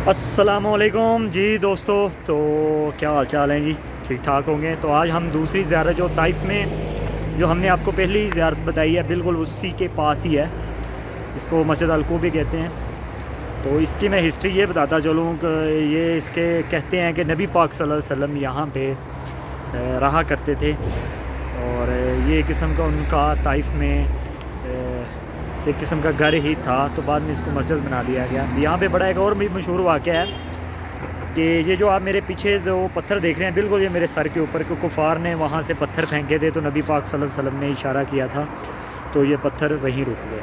अस्सलामुअलैकुम जी दोस्तों। तो क्या हाल चाल हैं जी? ठीक ठाक होंगे। तो आज हम दूसरी ज़ियारत जो ताइफ़ में जो हमने आपको पहली ज़ियारत बताई है बिल्कुल उसी के पास ही है। इसको मस्जिद अल-कूबा कहते हैं। तो इसकी मैं हिस्ट्री ये बताता चलूँ कि ये इसके कहते हैं कि नबी पाक सल्लल्लाहु अलैहि वसल्लम यहाँ पे रहा करते थे और ये किस्म का उनका ताइफ़ में एक किस्म का घर ही था। तो बाद में इसको मस्जिद बना दिया गया। यहाँ पे बड़ा एक और भी मशहूर वाक़या है कि ये जो आप मेरे पीछे जो पत्थर देख रहे हैं बिल्कुल ये मेरे सर के ऊपर के कुफ़ार ने वहाँ से पत्थर फेंके थे, तो नबी पाक सल्लल्लाहु अलैहि वसल्लम ने इशारा किया था तो ये पत्थर वहीं रुक गए।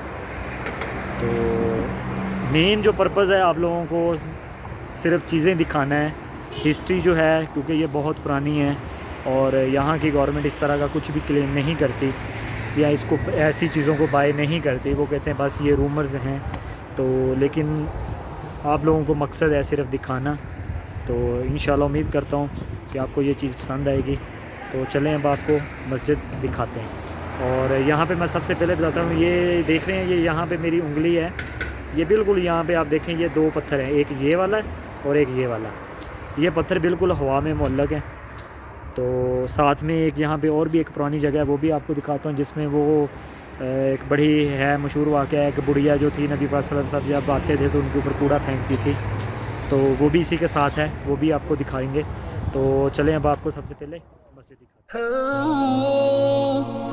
तो मेन जो पर्पज़ है आप लोगों को सिर्फ चीज़ें दिखाना है, हिस्ट्री जो है क्योंकि ये बहुत पुरानी है और यहाँ की गवर्नमेंट इस तरह का कुछ भी क्लेम नहीं करती या इसको ऐसी चीज़ों को बाय नहीं करती। वो कहते हैं बस ये रूमर्स हैं। तो लेकिन आप लोगों को मकसद है सिर्फ दिखाना। तो इंशाल्लाह उम्मीद करता हूँ कि आपको ये चीज़ पसंद आएगी। तो चलें अब आपको मस्जिद दिखाते हैं। और यहाँ पे मैं सबसे पहले बताता हूँ, ये देख रहे हैं ये यहाँ पे मेरी उंगली है, ये बिल्कुल यहाँ पे आप देखें ये दो पत्थर हैं, एक ये वाला है और एक ये वाला। ये पत्थर बिल्कुल हवा में मुअल्लक़ है। तो साथ में एक यहाँ पे और भी एक पुरानी जगह है वो भी आपको दिखाता हूँ, जिसमें वो एक बड़ी है मशहूर वाक़या है कि बुढ़िया जो थी नबी पाक सल्लल्लाहु अलैहि वसल्लम जब आते थे तो उनके ऊपर कूड़ा फेंकती थी। तो वो भी इसी के साथ है, वो भी आपको दिखाएंगे। तो चलें अब आपको सबसे पहले मस्जिद दिखाते हैं।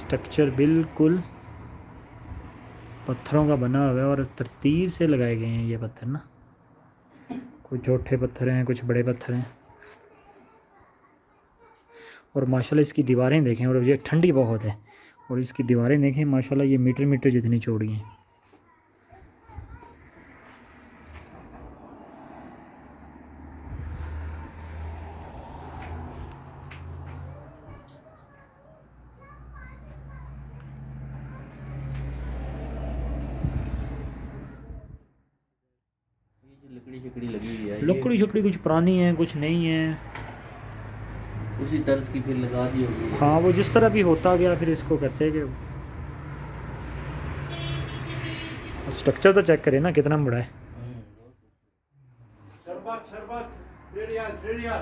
स्ट्रक्चर बिल्कुल पत्थरों का बना हुआ है और तरतीब से लगाए गए हैं ये पत्थर ना। कुछ छोटे पत्थर हैं, कुछ बड़े पत्थर हैं। और माशाल्लाह इसकी दीवारें देखें, और ये ठंडी बहुत है, और इसकी दीवारें देखें माशाल्लाह ये मीटर मीटर जितनी चौड़ी हैं। लकड़ी शकड़ी लगी हुई है, लकड़ी शकड़ी कुछ पुरानी है, कुछ नहीं है, उसी तर्ज की फिर लगा दी होगी। हाँ वो जिस तरह भी होता गया फिर इसको कहते हैं कि स्ट्रक्चर तो चेक करें ना कितना बड़ा है। शरबत शरबत रेडिया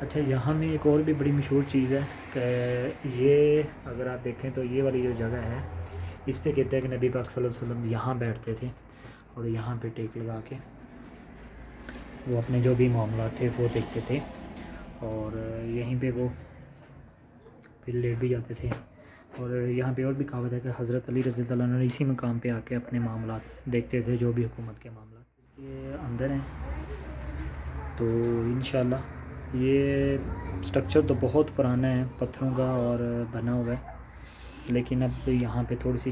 अच्छा, यहाँ में एक और भी बड़ी मशहूर चीज़ है कि ये अगर आप देखें तो ये वाली जो जगह है इस पे कहते हैं कि नबी पाक सल्लल्लाहु अलैहि वसल्लम यहाँ बैठते थे और यहाँ पे टेक लगा के वो अपने जो भी मामला थे वो देखते थे, और यहीं पे वो फिर लेट भी जाते थे। और यहाँ पे और भी कहावत है कि हज़रत अली रज़ी अल्लाह अन्हु इसी मकाम पे आके अपने मामला देखते थे, जो भी हुकूमत के मामला ये अंदर हैं। तो इंशाल्लाह ये स्ट्रक्चर तो बहुत पुराना है, पत्थरों का और बना हुआ है, लेकिन अब यहाँ पे थोड़ी सी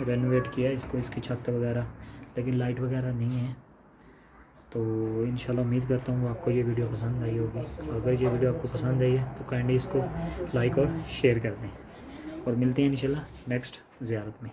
रेनोवेट किया है इसको, इसकी छत वगैरह, लेकिन लाइट वगैरह नहीं है। तो इंशाल्लाह उम्मीद करता हूँ आपको ये वीडियो पसंद आई होगी। अगर ये वीडियो आपको पसंद आई है तो काइंडली इसको लाइक और शेयर कर दें, और मिलते हैं इंशाल्लाह नेक्स्ट ज़ियारत में।